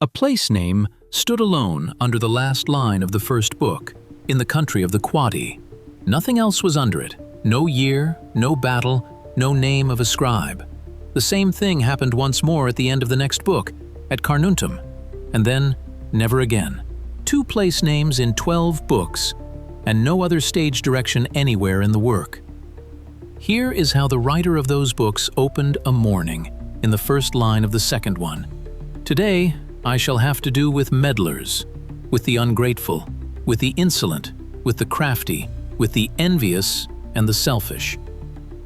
A place name stood alone under the last line of the first book, in the country of the Quadi. Nothing else was under it, no year, no battle, no name of a scribe. The same thing happened once more at the end of the next book, at Carnuntum, and then never again. 2 place names in 12 books, and no other stage direction anywhere in the work. Here is how the writer of those books opened a morning, in the first line of the second one. Today, I shall have to do with meddlers, with the ungrateful, with the insolent, with the crafty, with the envious, and the selfish.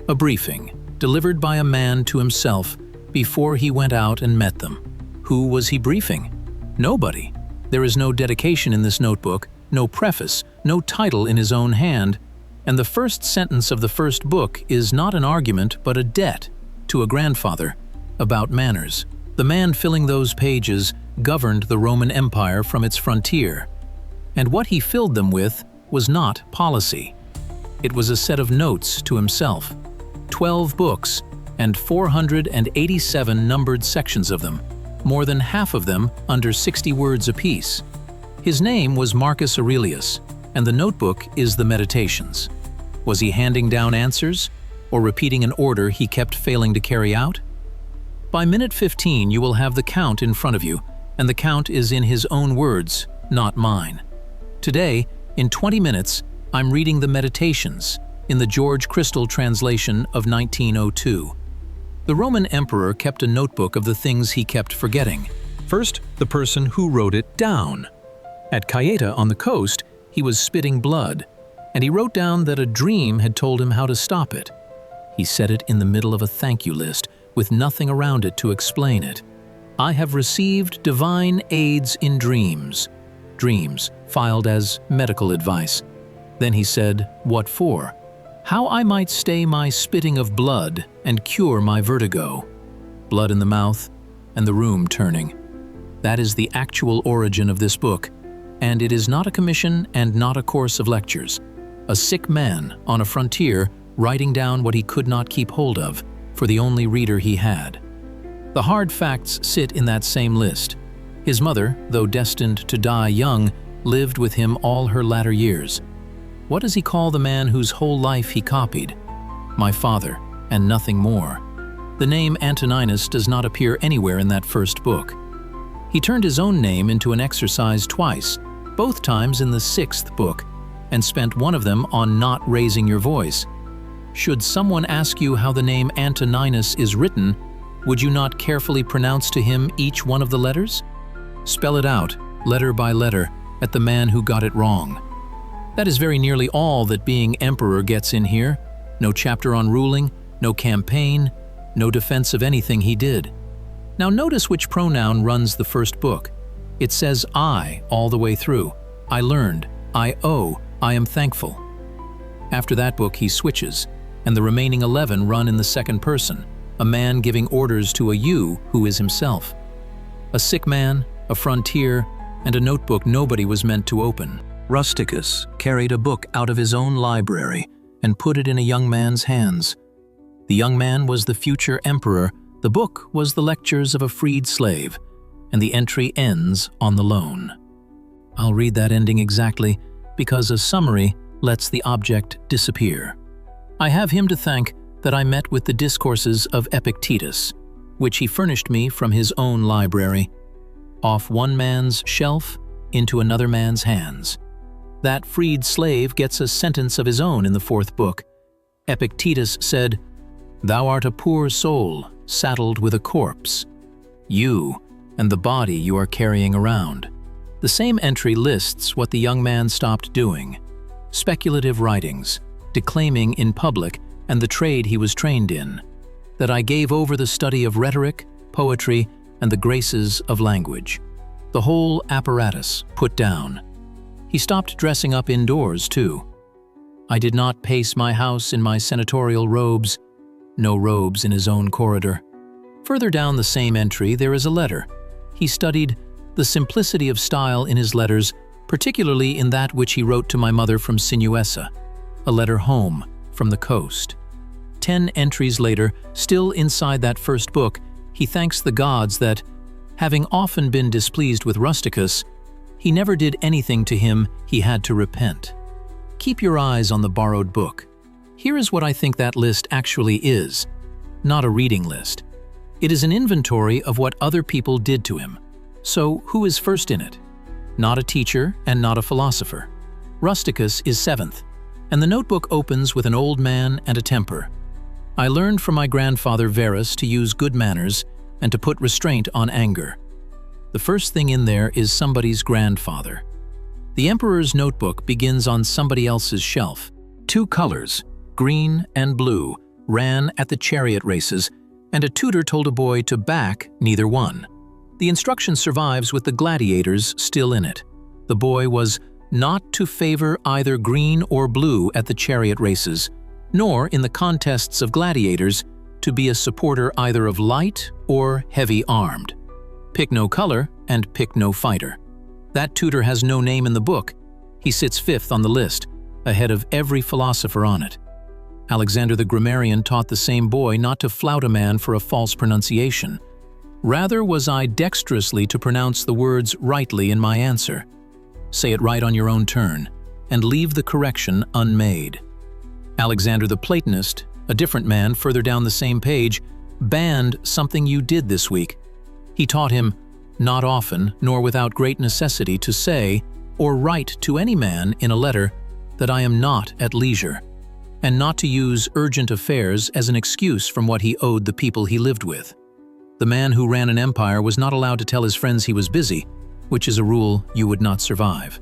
A briefing, delivered by a man to himself before he went out and met them. Who was he briefing? Nobody. There is no dedication in this notebook, no preface, no title in his own hand, and the first sentence of the first book is not an argument but a debt to a grandfather about manners. The man filling those pages governed the Roman Empire from its frontier, and what he filled them with was not policy. It was a set of notes to himself, 12 books and 487 numbered sections of them, more than half of them under 60 words apiece. His name was Marcus Aurelius, and the notebook is the Meditations. Was he handing down answers, or repeating an order he kept failing to carry out? By minute 15 you will have the count in front of you, and the count is in his own words, not mine. Today, in 20 minutes, I'm reading the Meditations in the George Chrystal translation of 1902. The Roman emperor kept a notebook of the things he kept forgetting. First, the person who wrote it down. At Caieta on the coast, he was spitting blood, and he wrote down that a dream had told him how to stop it. He set it in the middle of a thank you list with nothing around it to explain it. I have received divine aids in dreams. Dreams, filed as medical advice. Then he said, what for? How I might stay my spitting of blood and cure my vertigo. Blood in the mouth and the room turning. That is the actual origin of this book, and it is not a commission and not a course of lectures. A sick man on a frontier writing down what he could not keep hold of for the only reader he had. The hard facts sit in that same list. His mother, though destined to die young, lived with him all her latter years. What does he call the man whose whole life he copied? My father, and nothing more. The name Antoninus does not appear anywhere in that first book. He turned his own name into an exercise twice, both times in the 6th book, and spent one of them on not raising your voice. Should someone ask you how the name Antoninus is written, would you not carefully pronounce to him each one of the letters? Spell it out, letter by letter, at the man who got it wrong. That is very nearly all that being emperor gets in here. No chapter on ruling, no campaign, no defense of anything he did. Now notice which pronoun runs the first book. It says I all the way through. I learned, I owe, I am thankful. After that book he switches, and the remaining 11 run in the second person, a man giving orders to a you who is himself. A sick man, a frontier, and a notebook nobody was meant to open. Rusticus carried a book out of his own library and put it in a young man's hands. The young man was the future emperor, the book was the lectures of a freed slave, and the entry ends on the loan. I'll read that ending exactly because a summary lets the object disappear. I have him to thank that I met with the discourses of Epictetus, which he furnished me from his own library, off one man's shelf into another man's hands. That freed slave gets a sentence of his own in the 4th book. Epictetus said, "Thou art a poor soul, saddled with a corpse. You and the body you are carrying around." The same entry lists what the young man stopped doing. Speculative writings, declaiming in public, and the trade he was trained in. That I gave over the study of rhetoric, poetry, and the graces of language. The whole apparatus put down. He stopped dressing up indoors, too. I did not pace my house in my senatorial robes. No robes in his own corridor. Further down the same entry there is a letter. He studied the simplicity of style in his letters, particularly in that which he wrote to my mother from Sinuessa, a letter home from the coast. 10 entries later, still inside that first book, he thanks the gods that, Having often been displeased with Rusticus, he never did anything to him he had to repent. Keep your eyes on the borrowed book. Here is what I think that list actually is, not a reading list. It is an inventory of what other people did to him. So who is first in it? Not a teacher and not a philosopher. Rusticus is seventh, and the notebook opens with an old man and a temper. I learned from my grandfather Verus to use good manners and to put restraint on anger. The first thing in there is somebody's grandfather. The emperor's notebook begins on somebody else's shelf. Two colors, green and blue, ran at the chariot races, and a tutor told a boy to back neither one. The instruction survives with the gladiators still in it. The boy was not to favor either green or blue at the chariot races, nor in the contests of gladiators to be a supporter either of light or heavy armed. Pick no color and pick no fighter. That tutor has no name in the book. He sits fifth on the list, ahead of every philosopher on it. Alexander the grammarian taught the same boy not to flout a man for a false pronunciation. Rather was I dexterously to pronounce the words rightly in my answer. Say it right on your own turn, and leave the correction unmade. Alexander the Platonist, a different man further down the same page, banned something you did this week. He taught him, not often nor without great necessity, to say or write to any man in a letter that I am not at leisure, and not to use urgent affairs as an excuse from what he owed the people he lived with. The man who ran an empire was not allowed to tell his friends he was busy, which is a rule you would not survive.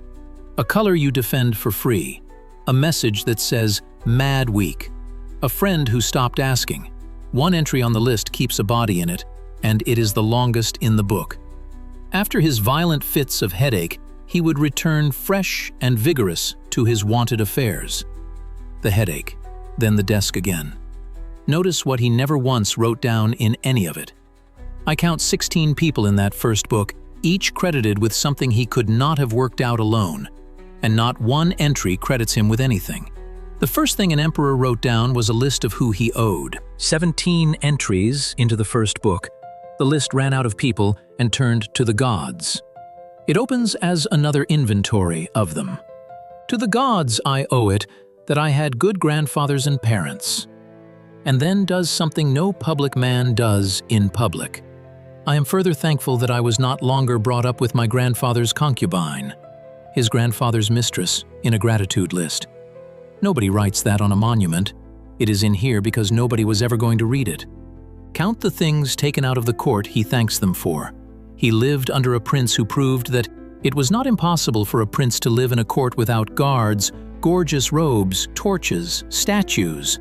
A color you defend for free. A message that says, Mad Week. A friend who stopped asking. One entry on the list keeps a body in it, and it is the longest in the book. After his violent fits of headache, he would return fresh and vigorous to his wonted affairs. The headache, then the desk again. Notice what he never once wrote down in any of it. I count 16 people in that first book, each credited with something he could not have worked out alone, and not one entry credits him with anything. The first thing an emperor wrote down was a list of who he owed. 17 entries into the first book. The list ran out of people and turned to the gods. It opens as another inventory of them. To the gods I owe it that I had good grandfathers and parents. And then does something no public man does in public. I am further thankful that I was not longer brought up with my grandfather's concubine, his grandfather's mistress, in a gratitude list. Nobody writes that on a monument. It is in here because nobody was ever going to read it. Count the things taken out of the court he thanks them for. He lived under a prince who proved that it was not impossible for a prince to live in a court without guards, gorgeous robes, torches, statues.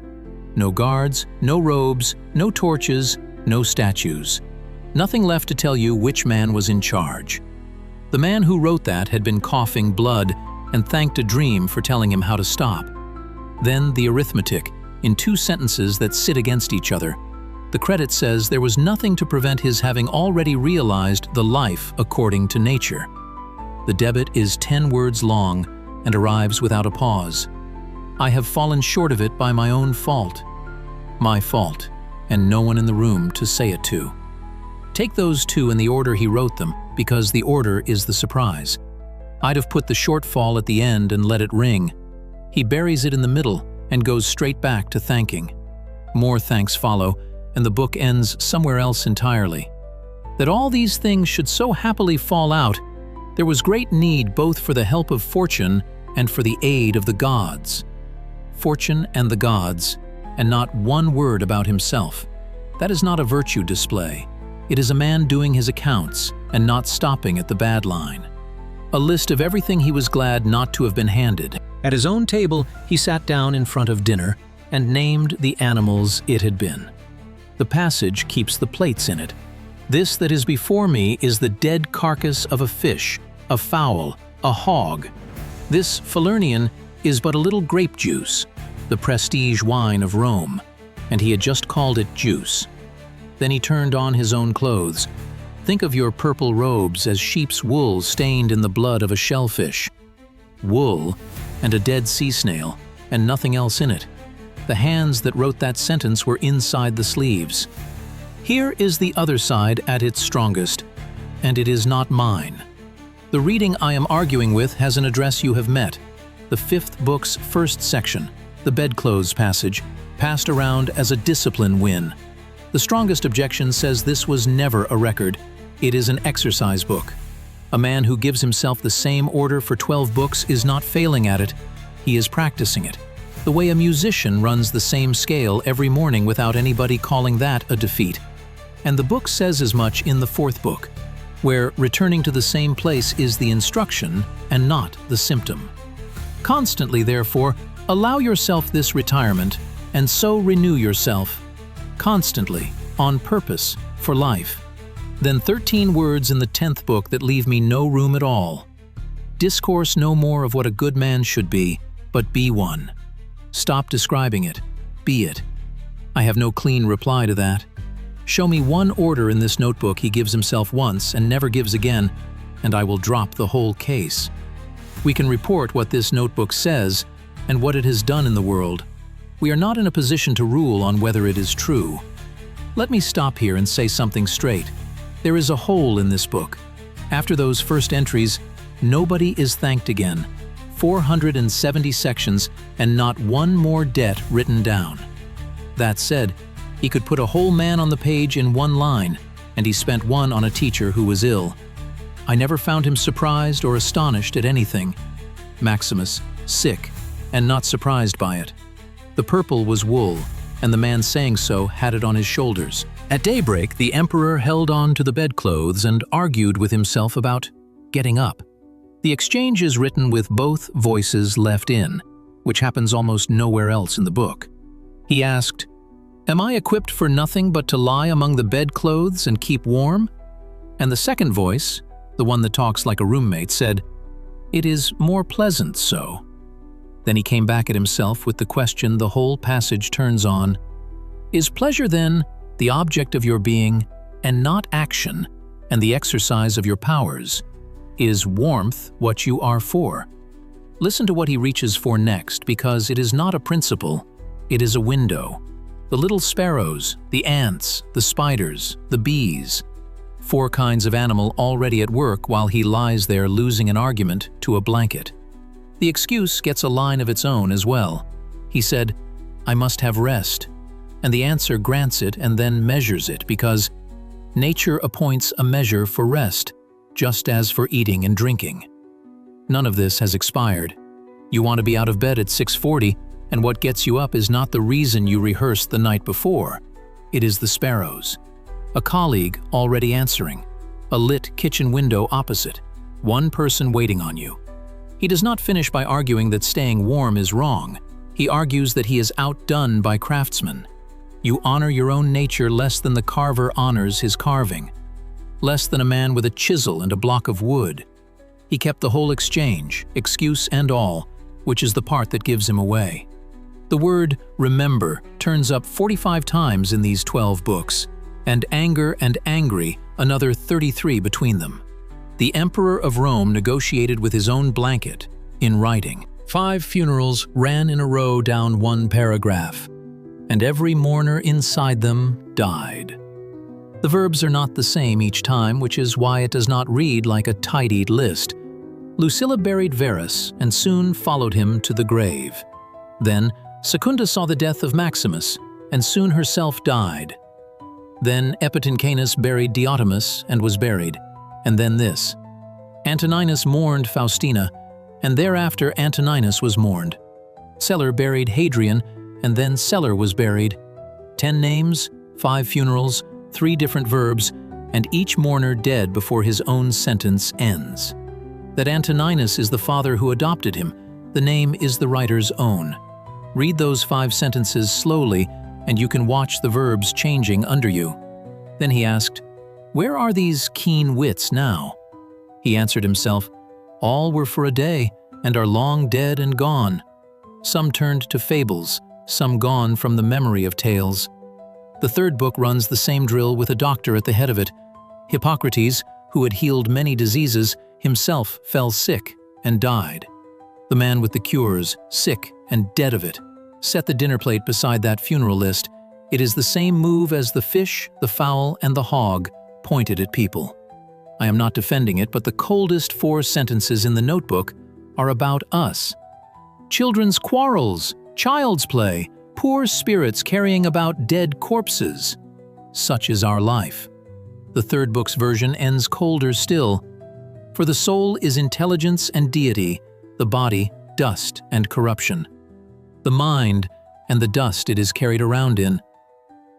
No guards, no robes, no torches, no statues. Nothing left to tell you which man was in charge. The man who wrote that had been coughing blood and thanked a dream for telling him how to stop. Then the arithmetic, in 2 sentences that sit against each other. The credit says there was nothing to prevent his having already realized the life according to nature. The debit is 10 words long and arrives without a pause. I have fallen short of it by my own fault. My fault, and no one in the room to say it to. Take those 2 in the order he wrote them, because the order is the surprise. I'd have put the shortfall at the end and let it ring. He buries it in the middle and goes straight back to thanking. More thanks follow, and the book ends somewhere else entirely. That all these things should so happily fall out, there was great need both for the help of fortune and for the aid of the gods. Fortune and the gods, and not one word about himself. That is not a virtue display. It is a man doing his accounts and not stopping at the bad line. A list of everything he was glad not to have been handed. At his own table, he sat down in front of dinner and named the animals it had been. The passage keeps the plates in it. This that is before me is the dead carcass of a fish, a fowl, a hog. This Falernian is but a little grape juice, the prestige wine of Rome, and he had just called it juice. Then he turned on his own clothes. Think of your purple robes as sheep's wool stained in the blood of a shellfish. Wool and a dead sea snail, and nothing else in it. The hands that wrote that sentence were inside the sleeves. Here is the other side at its strongest. and it is not mine. The reading I am arguing with has an address you have met. The 5th book's first section, the bedclothes passage, passed around as a discipline win. The strongest objection says this was never a record. It is an exercise book. A man who gives himself the same order for 12 books is not failing at it, he is practicing it. The way a musician runs the same scale every morning without anybody calling that a defeat. And the book says as much in the 4th book, where returning to the same place is the instruction and not the symptom. Constantly, therefore, allow yourself this retirement, and so renew yourself, constantly, on purpose, for life. Then 13 words in the 10th book that leave me no room at all. Discourse no more of what a good man should be, but be one. Stop describing it, be it. I have no clean reply to that. Show me one order in this notebook he gives himself once and never gives again, and I will drop the whole case. We can report what this notebook says and what it has done in the world. We are not in a position to rule on whether it is true. Let me stop here and say something straight. There is a hole in this book. After those first entries, nobody is thanked again. 470 sections and not one more debt written down. That said, he could put a whole man on the page in one line, and he spent one on a teacher who was ill. I never found him surprised or astonished at anything. Maximus, sick, and not surprised by it. The purple was wool, and the man saying so had it on his shoulders. At daybreak, the emperor held on to the bedclothes and argued with himself about getting up. The exchange is written with both voices left in, which happens almost nowhere else in the book. He asked, "Am I equipped for nothing but to lie among the bedclothes and keep warm?" And the second voice, the one that talks like a roommate, said, "It is more pleasant so." Then he came back at himself with the question the whole passage turns on. Is pleasure then the object of your being, and not action, and the exercise of your powers? Is warmth what you are for? Listen to what he reaches for next, because it is not a principle, it is a window. The little sparrows, the ants, the spiders, the bees. 4 kinds of animal already at work while he lies there losing an argument to a blanket. The excuse gets a line of its own as well. He said, "I must have rest." And the answer grants it and then measures it, because nature appoints a measure for rest, just as for eating and drinking. None of this has expired. You want to be out of bed at 6:40, and what gets you up is not the reason you rehearsed the night before. It is the sparrows. A colleague already answering. A lit kitchen window opposite. One person waiting on you. He does not finish by arguing that staying warm is wrong. He argues that he is outdone by craftsmen. You honor your own nature less than the carver honors his carving. Less than a man with a chisel and a block of wood. He kept the whole exchange, excuse and all, which is the part that gives him away. The word remember turns up 45 times in these 12 books, and anger and angry another 33 between them. The Emperor of Rome negotiated with his own blanket, in writing. 5 funerals ran in a row down one paragraph, and every mourner inside them died. The verbs are not the same each time, which is why it does not read like a tidied list. Lucilla buried Verus and soon followed him to the grave. Then Secunda saw the death of Maximus, and soon herself died. Then Epicanus buried Diotimus and was buried, and then this. Antoninus mourned Faustina, and thereafter Antoninus was mourned. Celer buried Hadrian, and then Celer was buried. 10 names, 5 funerals, 3 different verbs, and each mourner dead before his own sentence ends. That Antoninus is the father who adopted him, the name is the writer's own. Read those 5 sentences slowly, and you can watch the verbs changing under you. Then he asked, "Where are these keen wits now?" He answered himself, "All were for a day, and are long dead and gone. Some turned to fables, some gone from the memory of tales." The 3rd book runs the same drill with a doctor at the head of it. Hippocrates, who had healed many diseases, himself fell sick and died. The man with the cures, sick and dead of it, set the dinner plate beside that funeral list. It is the same move as the fish, the fowl, and the hog pointed at people. I am not defending it, but the coldest 4 sentences in the notebook are about us. Children's quarrels, child's play, poor spirits carrying about dead corpses. Such is our life. The third book's version ends colder still. For the soul is intelligence and deity, the body, dust and corruption. The mind and the dust it is carried around in.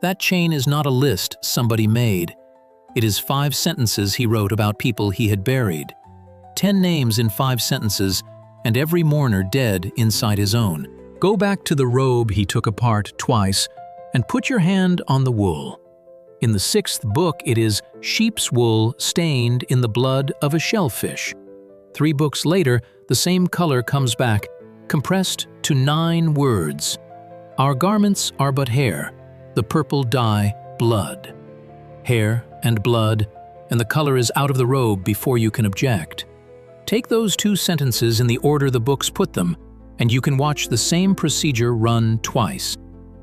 That chain is not a list somebody made. It is 5 sentences he wrote about people he had buried. 10 names in 5 sentences, and every mourner dead inside his own. Go back to the robe he took apart twice, and put your hand on the wool. In the 6th book it is sheep's wool stained in the blood of a shellfish. 3 books later, the same color comes back, compressed to 9 words. Our garments are but hair, the purple dye, blood. Hair and blood, and the color is out of the robe before you can object. Take those 2 sentences in the order the books put them, and you can watch the same procedure run twice.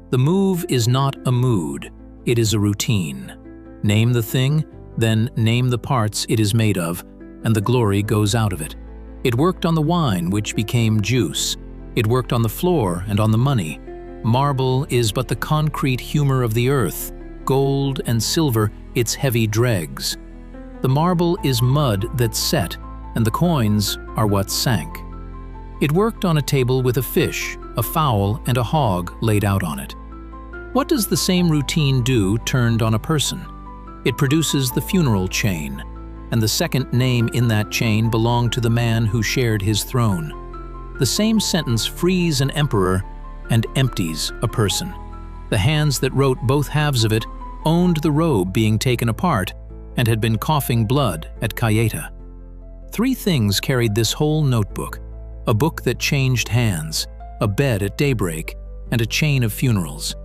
The move is not a mood, it is a routine. Name the thing, then name the parts it is made of, and the glory goes out of it. It worked on the wine, which became juice. It worked on the floor and on the money. Marble is but the concrete humor of the earth, gold and silver its heavy dregs. The marble is mud that set, and the coins are what sank. It worked on a table with a fish, a fowl, and a hog laid out on it. What does the same routine do turned on a person? It produces the funeral chain, and the second name in that chain belonged to the man who shared his throne. The same sentence frees an emperor and empties a person. The hands that wrote both halves of it owned the robe being taken apart and had been coughing blood at Caieta. 3 things carried this whole notebook: a book that changed hands, a bed at daybreak, and a chain of funerals.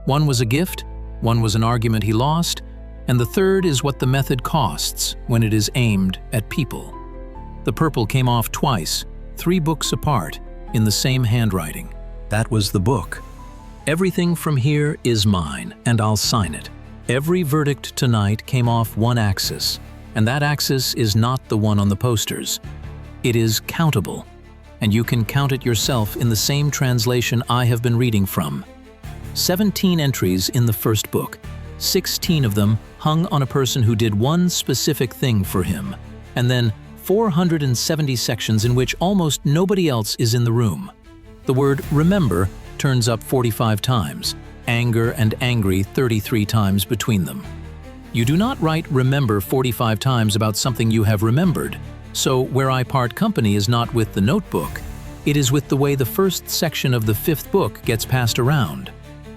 One was a gift, one was an argument he lost, and the third is what the method costs when it is aimed at people. The purple came off twice, 3 books apart, in the same handwriting. That was the book. Everything from here is mine, and I'll sign it. Every verdict tonight came off one axis, and that axis is not the one on the posters. It is countable, and you can count it yourself in the same translation I have been reading from. 17 entries in the first book, 16 of them hung on a person who did one specific thing for him, and then 470 sections in which almost nobody else is in the room. The word remember turns up 45 times, anger and angry 33 times between them. You do not write remember 45 times about something you have remembered, so where I part company is not with the notebook, it is with the way the first section of the 5th book gets passed around.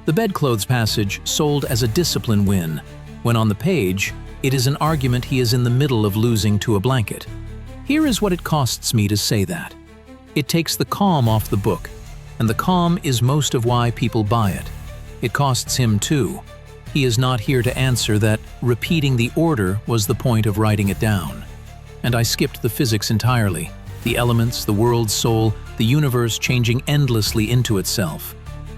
The bedclothes passage sold as a discipline win, when on the page, it is an argument he is in the middle of losing to a blanket. Here is what it costs me to say that. It takes the calm off the book, and the calm is most of why people buy it. It costs him too. He is not here to answer that repeating the order was the point of writing it down. And I skipped the physics entirely, the elements, the world's soul, the universe changing endlessly into itself,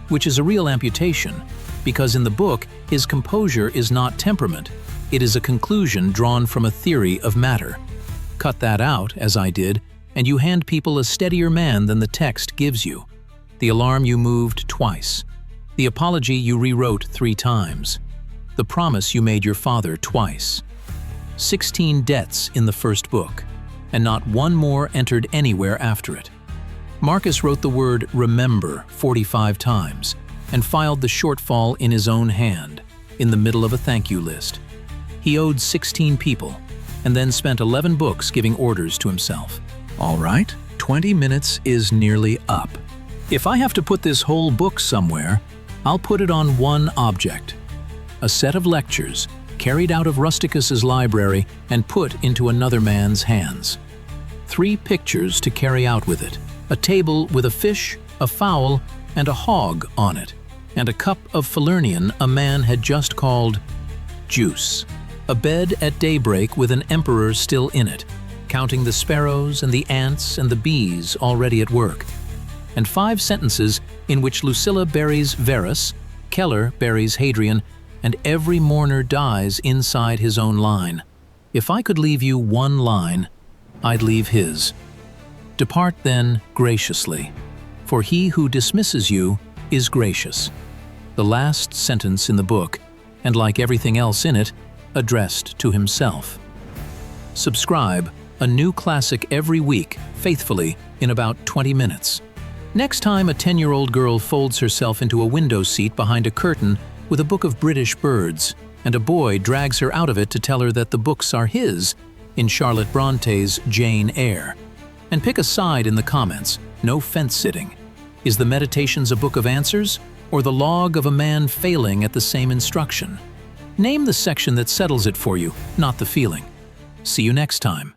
which is a real amputation, because in the book, his composure is not temperament, it is a conclusion drawn from a theory of matter. Cut that out, as I did, and you hand people a steadier man than the text gives you. The alarm you moved twice. The apology you rewrote 3 times. The promise you made your father twice. 16 debts in the first book, and not one more entered anywhere after it. Marcus wrote the word remember 45 times, and filed the shortfall in his own hand, in the middle of a thank you list. He owed 16 people, and then spent 11 books giving orders to himself. All right, 20 minutes is nearly up. If I have to put this whole book somewhere, I'll put it on one object. A set of lectures, carried out of Rusticus's library and put into another man's hands. 3 pictures to carry out with it. A table with a fish, a fowl, and a hog on it, and a cup of Falernian a man had just called juice. A bed at daybreak with an emperor still in it, counting the sparrows and the ants and the bees already at work. And 5 sentences in which Lucilla buries Verus, Keller buries Hadrian, and every mourner dies inside his own line. If I could leave you one line, I'd leave his. Depart then graciously, for he who dismisses you is gracious. The last sentence in the book, and like everything else in it, addressed to himself. Subscribe, a new classic every week, faithfully, in about 20 minutes. Next time a 10-year-old girl folds herself into a window seat behind a curtain with a book of British birds, and a boy drags her out of it to tell her that the books are his, in Charlotte Bronte's Jane Eyre. And pick a side in the comments, no fence-sitting. Is the Meditations a book of answers, or the log of a man failing at the same instruction? Name the section that settles it for you, not the feeling. See you next time.